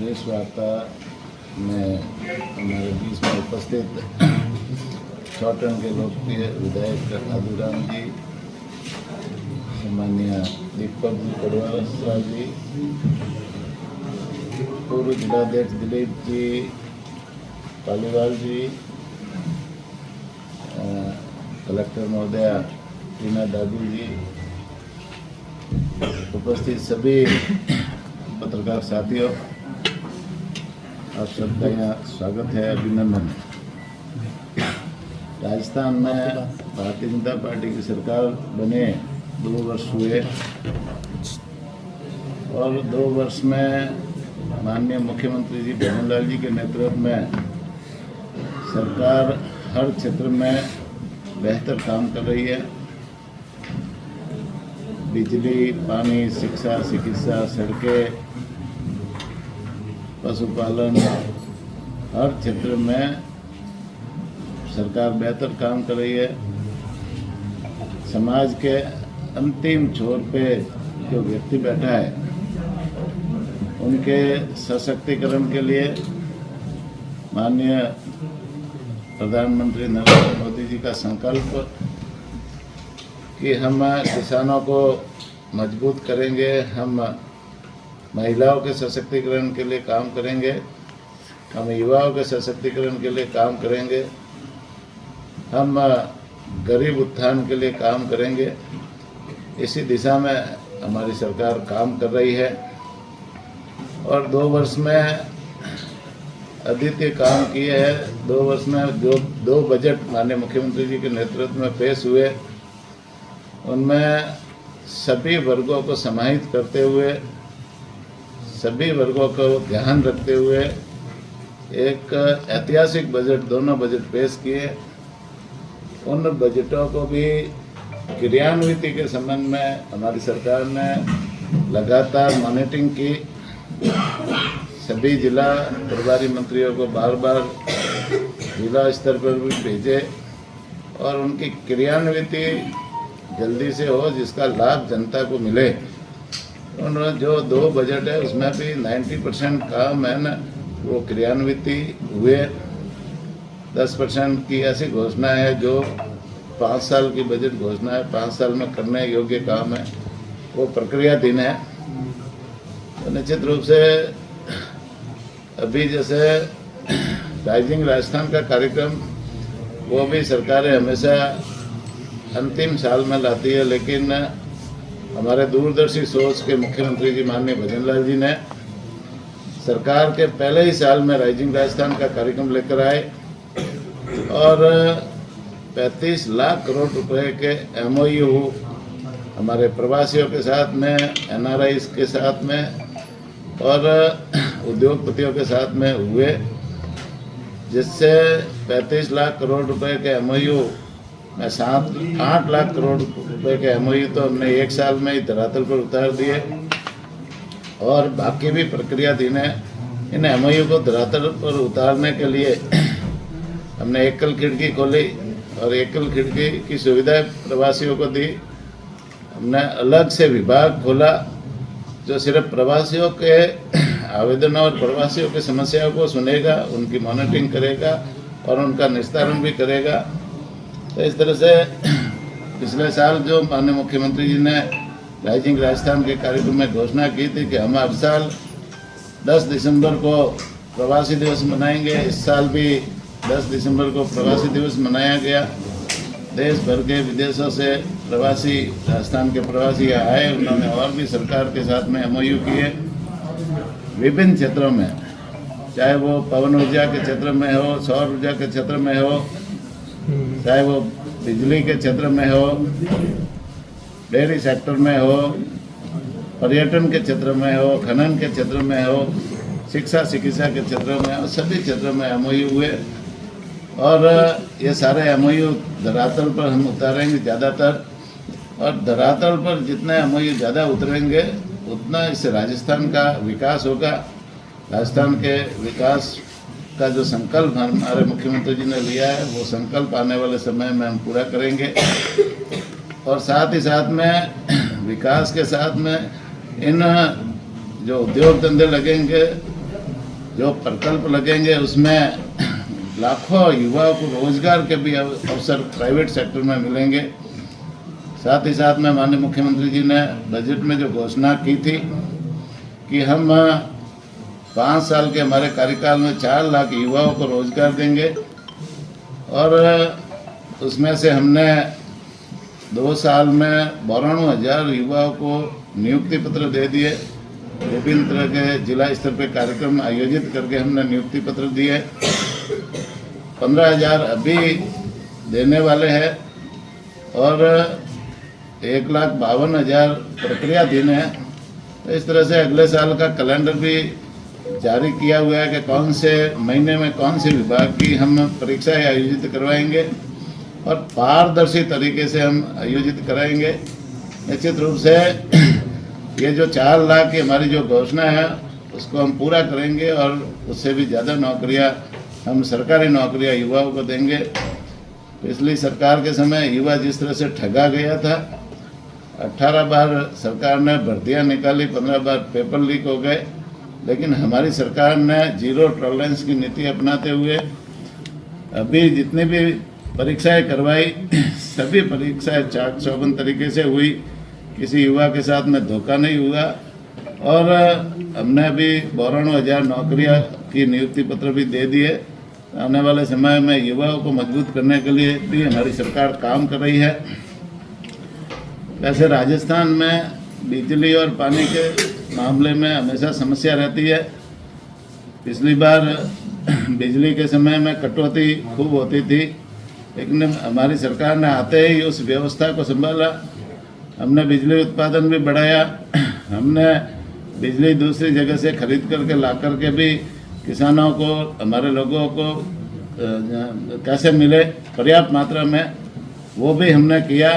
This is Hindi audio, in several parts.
प्रेस वार्ता में हमारे बीच में उपस्थित छोटन के लोकप्रिय विधायक आदूराम जी, सम्माननीय दीपक जी पडवाल जी, पूर्व जिलाध्यक्ष दिलीप जी पालीवाल जी, कलेक्टर महोदया टीना दादी जी, उपस्थित सभी पत्रकार साथियों, आप सबका यहाँ स्वागत है, अभिनंदन। राजस्थान में भारतीय जनता पार्टी की सरकार बने 2 वर्ष हुए और 2 वर्ष में माननीय मुख्यमंत्री जी भजनलाल जी के नेतृत्व में सरकार हर क्षेत्र में बेहतर काम कर रही है। बिजली, पानी, शिक्षा, चिकित्सा, सड़कें, पशुपालन, हर क्षेत्र में सरकार बेहतर काम कर रही है। समाज के अंतिम छोर पे जो व्यक्ति बैठा है उनके सशक्तिकरण के लिए माननीय प्रधानमंत्री नरेंद्र मोदी जी का संकल्प कि हम किसानों को मजबूत करेंगे, हम महिलाओं के सशक्तिकरण के लिए काम करेंगे, हम युवाओं के सशक्तिकरण के लिए काम करेंगे, हम गरीब उत्थान के लिए काम करेंगे। इसी दिशा में हमारी सरकार काम कर रही है और 2 वर्ष में अद्वितीय काम किए हैं। 2 वर्ष में जो 2 बजट माननीय मुख्यमंत्री जी के नेतृत्व में पेश हुए, उनमें सभी वर्गों को समाहित करते हुए, सभी वर्गों को ध्यान रखते हुए एक ऐतिहासिक बजट, दोनों बजट पेश किए। उन बजटों को भी क्रियान्विति के संबंध में हमारी सरकार ने लगातार मॉनिटरिंग की। सभी जिला प्रभारी मंत्रियों को बार बार जिला स्तर पर भी भेजे और उनकी क्रियान्विति जल्दी से हो, जिसका लाभ जनता को मिले। उन्होंने जो 2 बजट है उसमें भी 90% काम है ना, वो क्रियान्विति हुए। 10% की ऐसी घोषणा है जो 5 साल की बजट घोषणा है, 5 साल में करने योग्य काम है, वो प्रक्रियाधीन है। तो निश्चित रूप से अभी जैसे राइजिंग राजस्थान का कार्यक्रम, वो भी सरकारें हमेशा अंतिम साल में लाती है, लेकिन हमारे दूरदर्शी सोच के मुख्यमंत्री जी माननीय भजनलाल जी ने सरकार के पहले ही साल में राइजिंग राजस्थान का कार्यक्रम लेकर आए और 35 लाख करोड़ रुपए के MOU हमारे प्रवासियों के साथ में, NRIs के साथ में और उद्योगपतियों के साथ में हुए, जिससे 35 लाख करोड़ रुपए के MOU में 8 लाख करोड़ रुपए के MOU तो हमने 1 साल में ही धरातल पर उतार दिए और बाकी भी प्रक्रियाधीन है। इन MOU को धरातल पर उतारने के लिए हमने एकल खिड़की खोली और एकल खिड़की की सुविधा प्रवासियों को दी। हमने अलग से विभाग खोला जो सिर्फ प्रवासियों के आवेदनों और प्रवासियों की समस्याओं को सुनेगा, उनकी मॉनिटरिंग करेगा और उनका निस्तारण भी करेगा। तो इस तरह से पिछले साल जो माननीय मुख्यमंत्री जी ने राइजिंग राजस्थान के कार्यक्रम में घोषणा की थी कि हम हर साल 10 दिसंबर को प्रवासी दिवस मनाएंगे, इस साल भी 10 दिसंबर को प्रवासी दिवस मनाया गया। देश भर के विदेशों से प्रवासी, राजस्थान के प्रवासी यहाँ आए, उन्होंने और भी सरकार के साथ में MOU किए विभिन्न क्षेत्रों में, चाहे वो पवन ऊर्जा के क्षेत्र में हो, सौर ऊर्जा के क्षेत्र में हो, चाहे वो बिजली के क्षेत्र में हो, डेयरी सेक्टर में हो, पर्यटन के क्षेत्र में हो, खनन के क्षेत्र में हो, शिक्षा चिकित्सा के क्षेत्र में हो, सभी क्षेत्रों में MOU हुए और ये सारे MOU धरातल पर हम उतारेंगे ज़्यादातर। और धरातल पर जितने MOU ज़्यादा उतरेंगे उतना इससे राजस्थान का विकास होगा। राजस्थान के विकास का जो संकल्प हमारे मुख्यमंत्री जी ने लिया है, वो संकल्प आने वाले समय में हम पूरा करेंगे और साथ ही साथ में विकास के साथ में इन जो उद्योग धंधे लगेंगे जो प्रकल्प लगेंगे उसमें लाखों युवाओं को रोजगार के भी अवसर प्राइवेट सेक्टर में मिलेंगे। साथ ही साथ में माननीय मुख्यमंत्री जी ने बजट में जो घोषणा की थी कि हम 5 साल के हमारे कार्यकाल में 4 लाख युवाओं को रोजगार देंगे, और उसमें से हमने 2 साल में 92,000 युवाओं को नियुक्ति पत्र दे दिए। विभिन्न तरह के जिला स्तर पे कार्यक्रम आयोजित करके हमने नियुक्ति पत्र दिए। 15,000 अभी देने वाले हैं और 1,52,000 प्रक्रियाधीन है। तो इस तरह से अगले साल का कैलेंडर भी जारी किया हुआ है कि कौन से महीने में कौन से विभाग की हम परीक्षाएं आयोजित करवाएंगे और पारदर्शी तरीके से हम आयोजित कराएंगे। निश्चित रूप से ये जो 4 लाख की हमारी जो घोषणा है उसको हम पूरा करेंगे और उससे भी ज़्यादा नौकरियां हम सरकारी नौकरियां युवाओं को देंगे। पिछली सरकार के समय युवा जिस तरह से ठगा गया था, 18 बार सरकार ने भर्तियां निकाली, 15 बार पेपर लीक हो गए, लेकिन हमारी सरकार ने जीरो टॉलरेंस की नीति अपनाते हुए अभी जितनी भी परीक्षाएं करवाई सभी परीक्षाएं चाक चौबंद तरीके से हुई, किसी युवा के साथ में धोखा नहीं हुआ। और हमने अभी 92,000 नौकरियां की नियुक्ति पत्र भी दे दिए। आने वाले समय में युवाओं को मजबूत करने के लिए भी हमारी सरकार काम कर रही है। वैसे राजस्थान में बिजली और पानी के मामले में हमेशा समस्या रहती है। पिछली बार बिजली के समय में कटौती खूब होती थी, लेकिन हमारी सरकार ने आते ही उस व्यवस्था को संभाला। हमने बिजली उत्पादन भी बढ़ाया, हमने बिजली दूसरी जगह से खरीद करके ला करके भी किसानों को, हमारे लोगों को कैसे मिले पर्याप्त मात्रा में, वो भी हमने किया।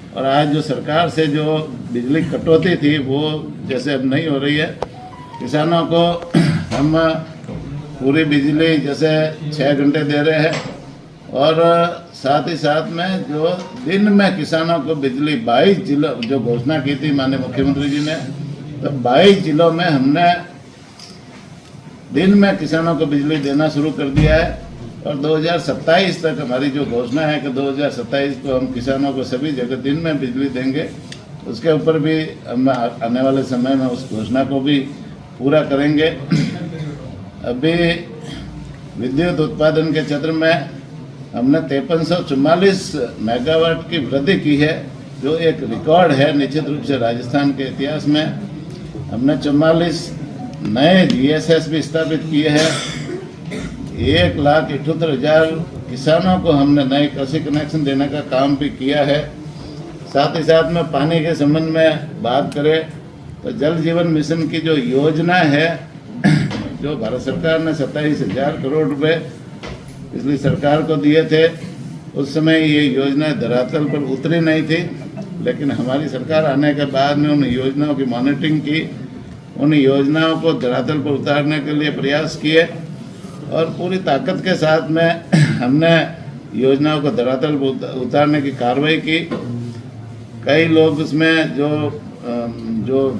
और आज जो सरकार से जो बिजली कटौती थी वो जैसे अब नहीं हो रही है। किसानों को हम पूरी बिजली जैसे 6 घंटे दे रहे हैं, और साथ ही साथ में जो दिन में किसानों को बिजली 22 जिलों जो घोषणा की थी माननीय मुख्यमंत्री जी ने, तो 22 जिलों में हमने दिन में किसानों को बिजली देना शुरू कर दिया है। और 2027 तक हमारी जो घोषणा है कि 2027 को हम किसानों को सभी जगह दिन में बिजली देंगे, उसके ऊपर भी हम आने वाले समय में उस घोषणा को भी पूरा करेंगे। अभी विद्युत उत्पादन के क्षेत्र में हमने 5344 मेगावाट की वृद्धि की है, जो एक रिकॉर्ड है निश्चित रूप से राजस्थान के इतिहास में। हमने 44 नए GSS भी स्थापित किए हैं। 1,78,000 किसानों को हमने नए कृषि कनेक्शन देने का काम भी किया है। साथ ही साथ में पानी के संबंध में बात करें तो जल जीवन मिशन की जो योजना है, जो भारत सरकार ने 27,000 करोड़ रुपए पिछली सरकार को दिए थे, उस समय ये योजना धरातल पर उतरी नहीं थी, लेकिन हमारी सरकार आने के बाद में उन योजनाओं की मॉनिटरिंग की, उन योजनाओं को धरातल पर उतारने के लिए प्रयास किए और पूरी ताकत के साथ में हमने योजनाओं को धरातल पर उतारने की कार्रवाई की। कई लोग उसमें जो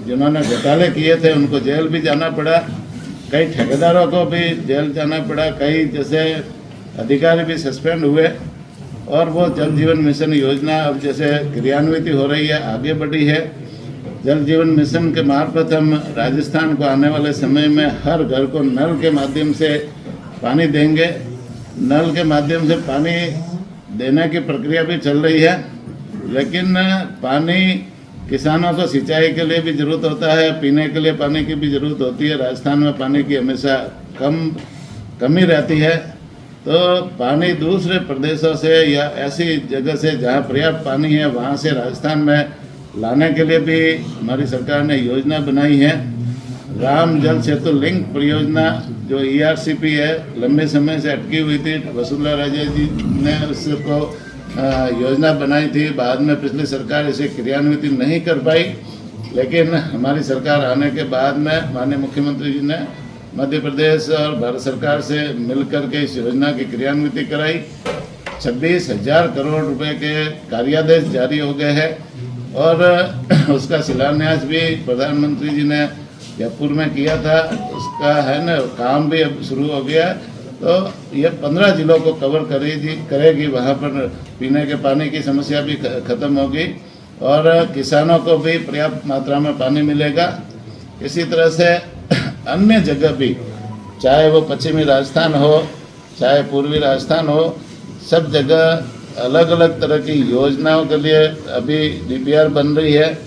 जिन्होंने घोटाले किए थे उनको जेल भी जाना पड़ा, कई ठेकेदारों को भी जेल जाना पड़ा, कई जैसे अधिकारी भी सस्पेंड हुए। और वो जल जीवन मिशन योजना अब जैसे क्रियान्वित हो रही है, आगे बढ़ी है। जल जीवन मिशन के मार्फत हम राजस्थान को आने वाले समय में हर घर को नल के माध्यम से पानी देंगे। नल के माध्यम से पानी देने की प्रक्रिया भी चल रही है, लेकिन पानी किसानों को सिंचाई के लिए भी ज़रूरत होता है, पीने के लिए पानी की भी ज़रूरत होती है। राजस्थान में पानी की हमेशा कमी रहती है, तो पानी दूसरे प्रदेशों से या ऐसी जगह से जहाँ पर्याप्त पानी है वहाँ से राजस्थान में लाने के लिए भी हमारी सरकार ने योजना बनाई है। राम जल सेतु लिंक परियोजना जो ERCP है, लंबे समय से अटकी हुई थी, वसुंधरा राजे जी ने उसको योजना बनाई थी। बाद में पिछली सरकार इसे क्रियान्वित नहीं कर पाई, लेकिन हमारी सरकार आने के बाद में माननीय मुख्यमंत्री जी ने मध्य प्रदेश और भारत सरकार से मिलकर के इस योजना की क्रियान्वित कराई। 26,000 करोड़ रुपए के कार्यादेश जारी हो गए हैं और उसका शिलान्यास भी प्रधानमंत्री जी ने जयपुर में किया था, उसका है ना काम भी अब शुरू हो गया। तो ये 15 जिलों को कवर करेगी। वहाँ पर पीने के पानी की समस्या भी खत्म होगी और किसानों को भी पर्याप्त मात्रा में पानी मिलेगा। इसी तरह से अन्य जगह भी, चाहे वो पश्चिमी राजस्थान हो, चाहे पूर्वी राजस्थान हो, सब जगह अलग अलग तरह की योजनाओं के लिए अभी DPR बन रही है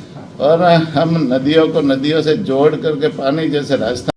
और हम नदियों को नदियों से जोड़ करके पानी, जैसे राजस्थान